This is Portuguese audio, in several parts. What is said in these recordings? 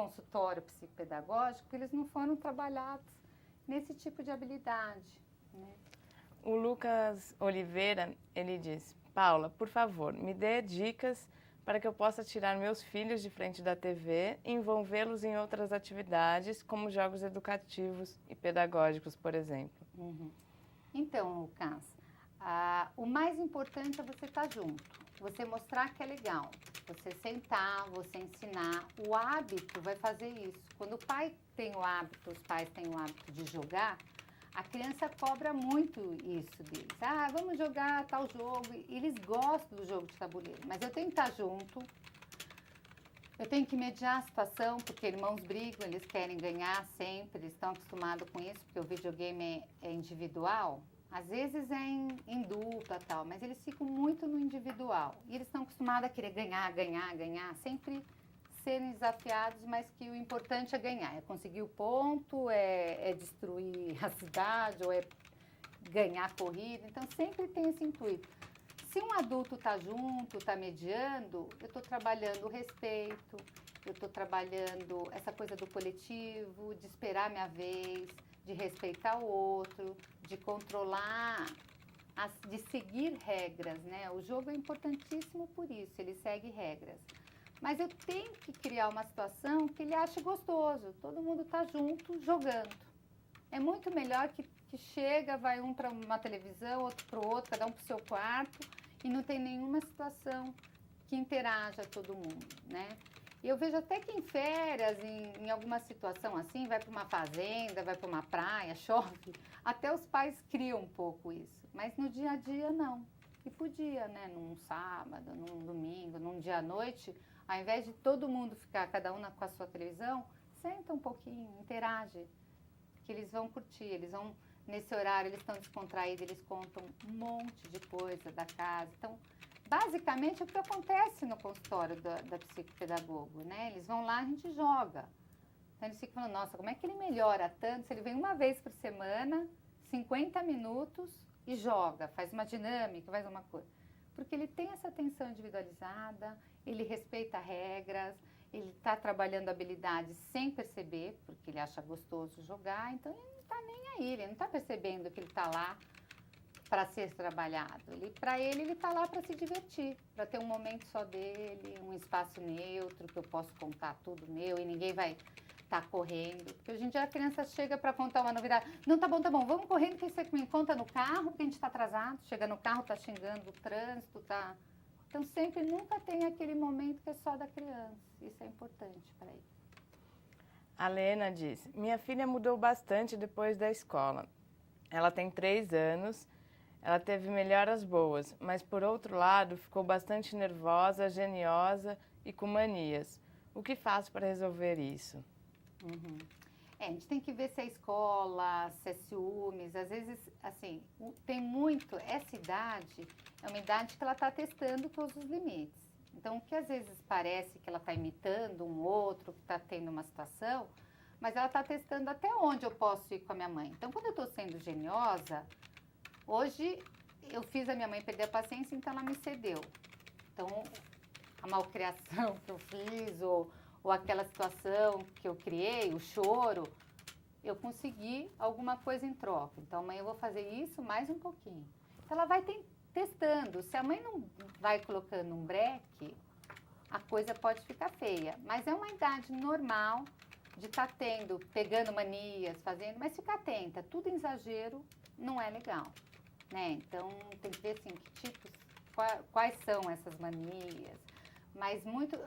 consultório psicopedagógico, eles não foram trabalhados nesse tipo de habilidade, né? O Lucas Oliveira, ele diz: Paula, por favor, me dê dicas para que eu possa tirar meus filhos de frente da TV e envolvê-los em outras atividades, como jogos educativos e pedagógicos, por exemplo. Então, Lucas, o mais importante é você estar junto, você mostrar que é legal, você sentar, você ensinar. O hábito vai fazer isso. Quando o pai tem o hábito, os pais têm o hábito de jogar, a criança cobra muito isso deles. Vamos jogar tal jogo. E eles gostam do jogo de tabuleiro, mas eu tenho que estar junto. Eu tenho que mediar a situação, porque irmãos brigam, eles querem ganhar sempre, eles estão acostumados com isso, porque o videogame é individual. Às vezes é em dupla e tal, mas eles ficam muito no individual. E eles estão acostumados a querer ganhar, ganhar, ganhar, sempre serem desafiados, mas que o importante é ganhar, é conseguir o ponto, é destruir a cidade, ou é ganhar a corrida. Então, sempre tem esse intuito. Se um adulto está junto, está mediando, eu estou trabalhando o respeito, eu estou trabalhando essa coisa do coletivo, de esperar a minha vez, de respeitar o outro, de controlar, de seguir regras, né? O jogo é importantíssimo por isso, ele segue regras. Mas eu tenho que criar uma situação que ele ache gostoso, todo mundo está junto jogando. É muito melhor que chega, vai um para uma televisão, outro para o outro, cada um para o seu quarto, e não tem nenhuma situação que interaja todo mundo, né? E eu vejo até que em férias, em alguma situação assim, vai para uma fazenda, vai para uma praia, chove, até os pais criam um pouco isso. Mas no dia a dia, não. E podia, né? Num sábado, num domingo, num dia à noite, ao invés de todo mundo ficar, cada um com a sua televisão, senta um pouquinho, interage, que eles vão curtir, eles vão, nesse horário, eles estão descontraídos, eles contam um monte de coisa da casa. Então, basicamente, é o que acontece no consultório da psicopedagogo, né? Eles vão lá, a gente joga. Então, eles ficam falando, nossa, como é que ele melhora tanto? Se ele vem uma vez por semana, 50 minutos e joga, faz uma dinâmica, faz uma coisa. Porque ele tem essa atenção individualizada, ele respeita regras, ele está trabalhando habilidades sem perceber, porque ele acha gostoso jogar, então ele não está nem aí, ele não está percebendo que ele está lá para ser trabalhado. Para ele está lá para se divertir, para ter um momento só dele, um espaço neutro, que eu posso contar tudo meu e ninguém vai estar correndo. Porque hoje em dia a criança chega para contar uma novidade. Não, tá bom, vamos correndo que você me conta no carro, porque a gente está atrasado. Chega no carro, está xingando o trânsito, tá... Então sempre, nunca tem aquele momento que é só da criança. Isso é importante para ele. A Lena diz: minha filha mudou bastante depois da escola. Ela tem 3 anos, ela teve melhoras boas, mas por outro lado ficou bastante nervosa, geniosa e com manias. O que faço para resolver isso? A gente tem que ver se é escola, se é ciúmes. Às vezes, assim, tem muito... Essa idade é uma idade que ela está testando todos os limites. Então, o que às vezes parece que ela está imitando um outro, que está tendo uma situação, mas ela está testando até onde eu posso ir com a minha mãe. Então, quando eu estou sendo geniosa, hoje eu fiz a minha mãe perder a paciência, então ela me cedeu. Então, a malcriação que eu fiz, ou aquela situação que eu criei, o choro, eu consegui alguma coisa em troca. Então, amanhã eu vou fazer isso mais um pouquinho. Então, ela vai testando. Se a mãe não vai colocando um breque, a coisa pode ficar feia. Mas é uma idade normal de estar pegando manias, fazendo, mas ficar atenta. Tudo em exagero não é legal, né? Então, tem que ver, assim, que tipos, quais são essas manias. Mas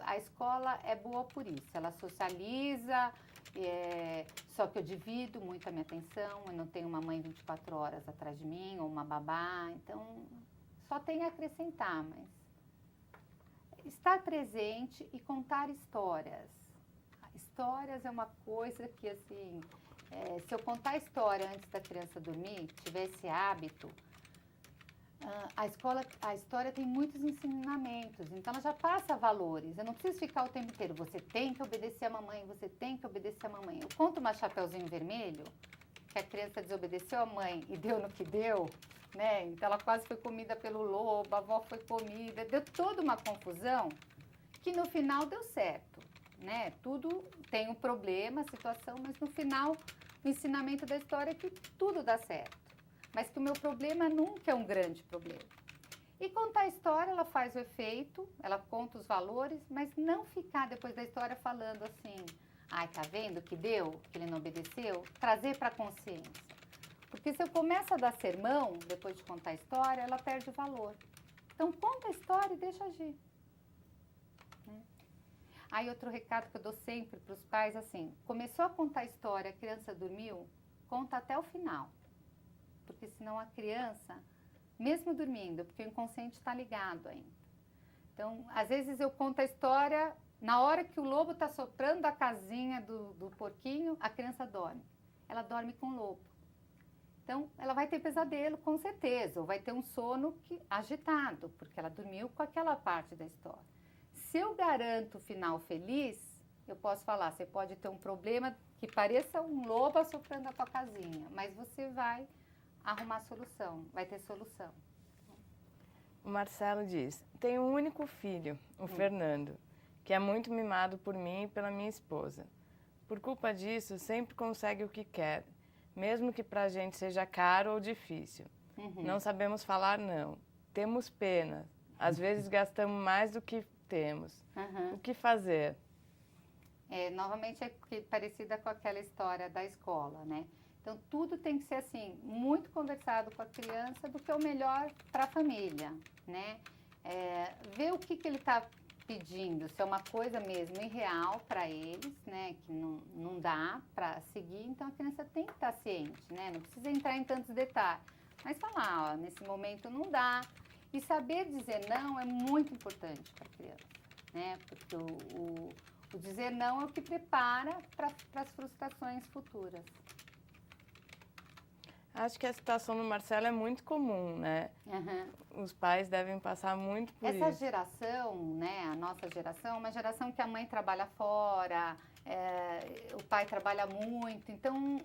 a escola é boa por isso, ela socializa, só que eu divido muito a minha atenção, eu não tenho uma mãe 24 horas atrás de mim, ou uma babá, então só tem a acrescentar, mas estar presente e contar histórias. Histórias é uma coisa que, assim, se eu contar a história antes da criança dormir, tiver esse hábito, a história tem muitos ensinamentos, então ela já passa valores. Eu não preciso ficar o tempo inteiro, você tem que obedecer a mamãe, você tem que obedecer a mamãe. Eu conto uma Chapeuzinho Vermelho, que a criança desobedeceu a mãe e deu no que deu, né? Então ela quase foi comida pelo lobo, a avó foi comida, deu toda uma confusão, que no final deu certo, né? Tudo tem um problema, a situação, mas no final o ensinamento da história é que tudo dá certo. Mas que o meu problema nunca é um grande problema. E contar a história, ela faz o efeito, ela conta os valores, mas não ficar depois da história falando assim, ai, tá vendo que deu, que ele não obedeceu? Trazer para a consciência. Porque se eu começo a dar sermão, depois de contar a história, ela perde o valor. Então, conta a história e deixa agir. Né? Aí, outro recado que eu dou sempre para os pais, assim, começou a contar a história, a criança dormiu, conta até o final. Porque senão a criança, mesmo dormindo, porque o inconsciente está ligado ainda. Então, às vezes eu conto a história, na hora que o lobo está soprando a casinha do porquinho, a criança dorme. Ela dorme com o lobo. Então, ela vai ter pesadelo, com certeza, ou vai ter um sono agitado, porque ela dormiu com aquela parte da história. Se eu garanto o final feliz, eu posso falar, você pode ter um problema que pareça um lobo assoprando a tua casinha, mas você vai arrumar solução, vai ter solução. O Marcelo diz, tenho um único filho, o Fernando, que é muito mimado por mim e pela minha esposa. Por culpa disso, sempre consegue o que quer, mesmo que pra gente seja caro ou difícil. Não sabemos falar não, temos pena, às vezes gastamos mais do que temos. O que fazer? Novamente é parecida com aquela história da escola, né? Então, tudo tem que ser assim, muito conversado com a criança do que é o melhor para a família, né? Ver o que ele está pedindo, se é uma coisa mesmo irreal para eles, né? Que não dá para seguir, então a criança tem que estar ciente, né? Não precisa entrar em tantos detalhes, mas falar, ó, nesse momento não dá. E saber dizer não é muito importante para a criança, né? Porque o dizer não é o que prepara para as frustrações futuras. Acho que a situação do Marcelo é muito comum, né? Os pais devem passar muito por isso. Essa geração, né, a nossa geração, é uma geração que a mãe trabalha fora, o pai trabalha muito, então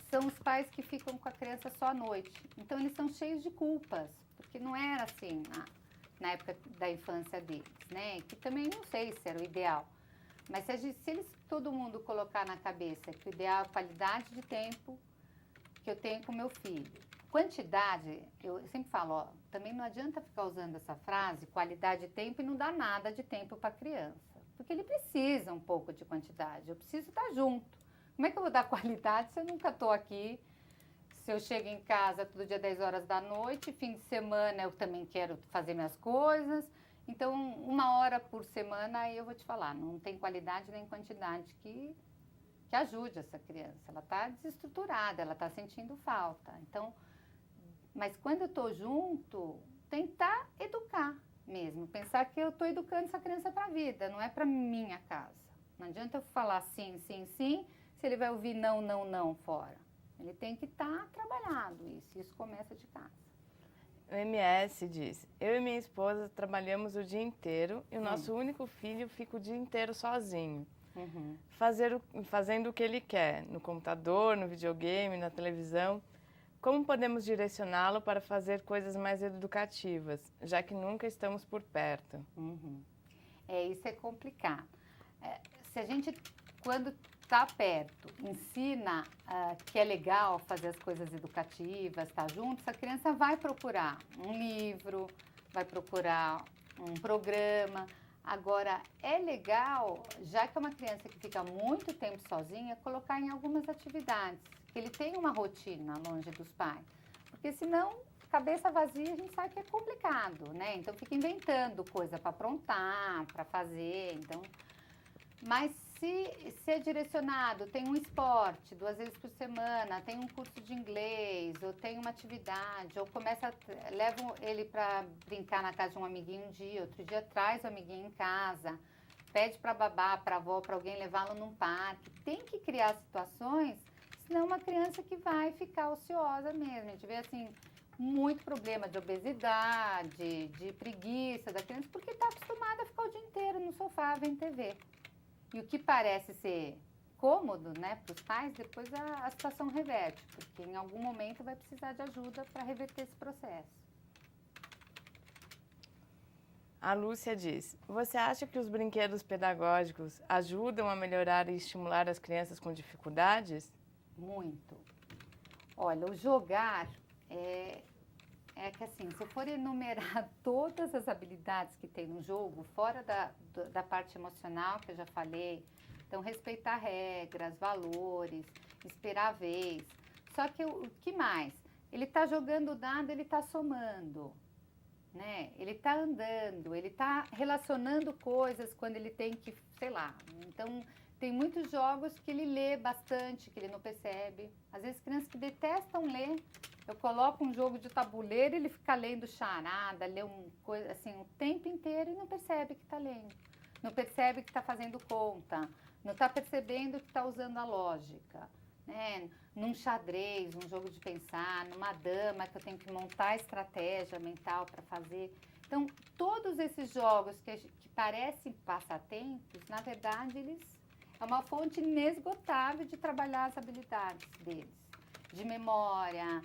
são os pais que ficam com a criança só à noite. Então eles são cheios de culpas, porque não era assim na época da infância deles, né? Que também não sei se era o ideal. Mas se eles, todo mundo colocar na cabeça que o ideal é a qualidade de tempo que eu tenho com meu filho. Quantidade, eu sempre falo, ó, também não adianta ficar usando essa frase, qualidade de tempo, e não dar nada de tempo para a criança. Porque ele precisa um pouco de quantidade, eu preciso estar junto. Como é que eu vou dar qualidade se eu nunca estou aqui? Se eu chego em casa todo dia 10 horas da noite, fim de semana eu também quero fazer minhas coisas. Então, 1 hora por semana, aí eu vou te falar, não tem qualidade nem quantidade que ajude essa criança. Ela está desestruturada, ela está sentindo falta. Então, mas quando eu estou junto, tentar educar mesmo. Pensar que eu estou educando essa criança para a vida, não é para minha casa. Não adianta eu falar sim, sim, sim, se ele vai ouvir não, não, não fora. Ele tem que estar trabalhado isso. Isso começa de casa. O MS diz, eu e minha esposa trabalhamos o dia inteiro e o nosso único filho fica o dia inteiro sozinho. Fazendo o que ele quer, no computador, no videogame, na televisão. Como podemos direcioná-lo para fazer coisas mais educativas, já que nunca estamos por perto? Isso é complicado. Se a gente, quando está perto, ensina que é legal fazer as coisas educativas, estar junto, essa criança vai procurar um livro, vai procurar um programa. Agora, é legal, já que é uma criança que fica muito tempo sozinha, colocar em algumas atividades, que ele tenha uma rotina longe dos pais. Porque senão, cabeça vazia, a gente sabe que é complicado, né? Então, fica inventando coisa para aprontar, para fazer. Então, mas se é direcionado, tem um esporte 2 vezes por semana, tem um curso de inglês, ou tem uma atividade, ou levam ele para brincar na casa de um amiguinho um dia, outro dia traz o amiguinho em casa, pede para babá, para avó, para alguém levá-lo num parque. Tem que criar situações, senão é uma criança que vai ficar ociosa mesmo. A gente vê assim, muito problema de obesidade, de preguiça da criança, porque está acostumada a ficar o dia inteiro no sofá vendo TV. E o que parece ser cômodo, né, para os pais, depois a situação reverte, porque em algum momento vai precisar de ajuda para reverter esse processo. A Lúcia diz, você acha que os brinquedos pedagógicos ajudam a melhorar e estimular as crianças com dificuldades? Muito. Olha, o jogar é que assim, se eu for enumerar todas as habilidades que tem no jogo, fora da parte emocional que eu já falei, então respeitar regras, valores, esperar a vez. Só que o que mais? Ele está jogando o dado, ele está somando, né? Ele está andando, ele está relacionando coisas quando ele tem que, sei lá. Então, tem muitos jogos que ele lê bastante, que ele não percebe. Às vezes, crianças que detestam ler, eu coloco um jogo de tabuleiro, ele fica lendo charada, lê coisa assim o tempo inteiro e não percebe que está lendo. Não percebe que está fazendo conta, não está percebendo que está usando a lógica. Né? Num xadrez, um jogo de pensar, numa dama que eu tenho que montar a estratégia mental para fazer. Então, todos esses jogos que parecem passatempos, na verdade, eles é uma fonte inesgotável de trabalhar as habilidades deles. De memória,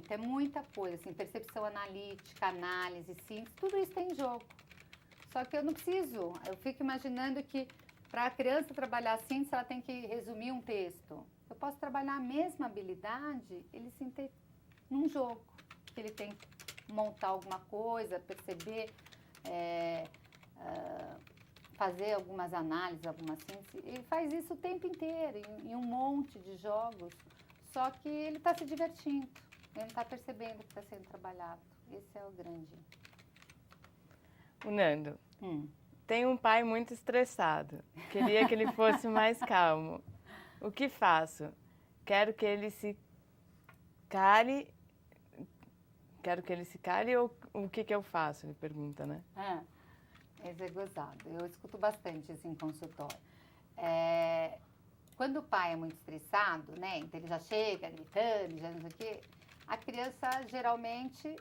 é muita coisa, assim, percepção analítica, análise, síntese, tudo isso tem em jogo. Só que eu não preciso, eu fico imaginando que para a criança trabalhar assim, se ela tem que resumir um texto, eu posso trabalhar a mesma habilidade, num jogo, que ele tem que montar alguma coisa, perceber, fazer algumas análises, algumas síntese. Ele faz isso o tempo inteiro, em um monte de jogos, só que ele está se divertindo, ele não está percebendo que está sendo trabalhado. Esse é o grande. O Nando. Tem um pai muito estressado. Queria que ele fosse mais calmo. O que faço? Quero que ele se cale ou o que eu faço? Ele pergunta, né? Esse é gozado. Eu escuto bastante isso em consultório. Quando o pai é muito estressado, né? Então ele já chega gritando, já não sei o quê, a criança geralmente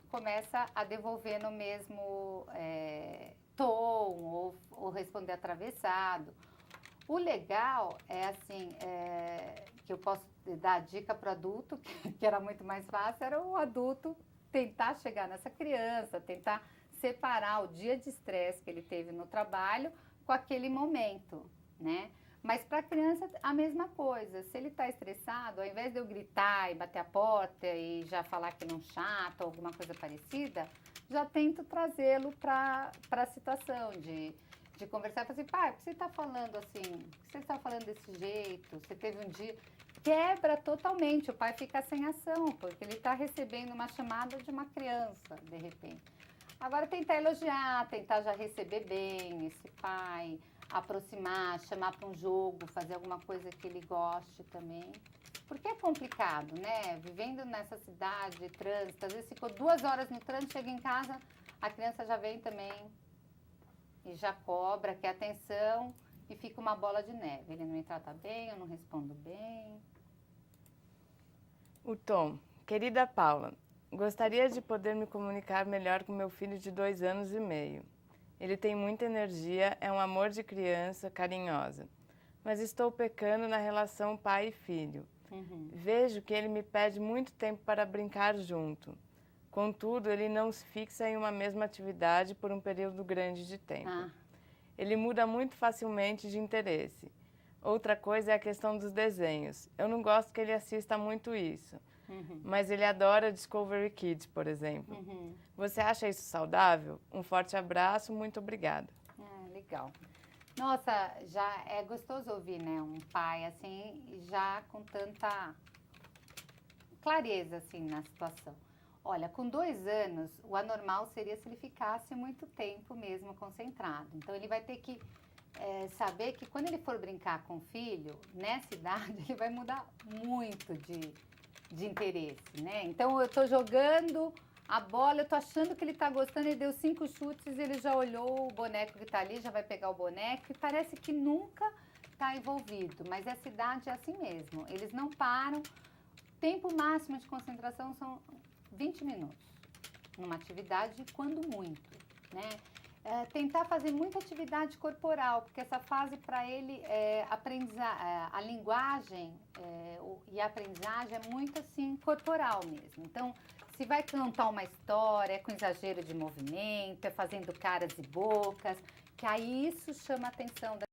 começa a devolver no mesmo tom ou responder atravessado. O legal é assim, que eu posso dar dica para o adulto, que era muito mais fácil, era o adulto tentar chegar nessa criança, tentar separar o dia de estresse que ele teve no trabalho com aquele momento, né? Mas para a criança, a mesma coisa. Se ele está estressado, ao invés de eu gritar e bater a porta e já falar que não chato ou alguma coisa parecida, já tento trazê-lo para a situação de conversar e falar assim, pai, por que você está falando assim? Por que você está falando desse jeito? Você teve um dia... Quebra totalmente, o pai fica sem ação, porque ele está recebendo uma chamada de uma criança, de repente. Agora, tentar elogiar, tentar já receber bem esse pai, aproximar, chamar para um jogo, fazer alguma coisa que ele goste também. Porque é complicado, né? Vivendo nessa cidade, trânsito, às vezes ficou 2 horas no trânsito, chega em casa, a criança já vem também e já cobra, quer atenção e fica uma bola de neve. Ele não me trata bem, eu não respondo bem. O Tom. Querida Paula, gostaria de poder me comunicar melhor com meu filho de 2 anos e meio. Ele tem muita energia, é um amor de criança, carinhosa. Mas estou pecando na relação pai e filho. Vejo que ele me pede muito tempo para brincar junto. Contudo, ele não se fixa em uma mesma atividade por um período grande de tempo. Ele muda muito facilmente de interesse. Outra coisa é a questão dos desenhos. Eu não gosto que ele assista muito isso. Mas ele adora Discovery Kids, por exemplo. Você acha isso saudável? Um forte abraço, muito obrigada. Legal. Nossa, já é gostoso ouvir, né, um pai assim, já com tanta clareza assim na situação. Olha, com 2 anos, o anormal seria se ele ficasse muito tempo mesmo concentrado. Então ele vai ter que saber que quando ele for brincar com o filho, nessa idade, ele vai mudar muito de interesse, né? Então eu tô jogando a bola, eu tô achando que ele tá gostando, ele deu 5 chutes, ele já olhou o boneco que tá ali, já vai pegar o boneco e parece que nunca tá envolvido, mas essa idade é assim mesmo, eles não param, tempo máximo de concentração são 20 minutos, numa atividade, quando muito, né? tentar fazer muita atividade corporal, porque essa fase para ele a linguagem e a aprendizagem é muito assim corporal mesmo. Então, se vai contar uma história, é com exagero de movimento, é fazendo caras e bocas, que aí isso chama a atenção da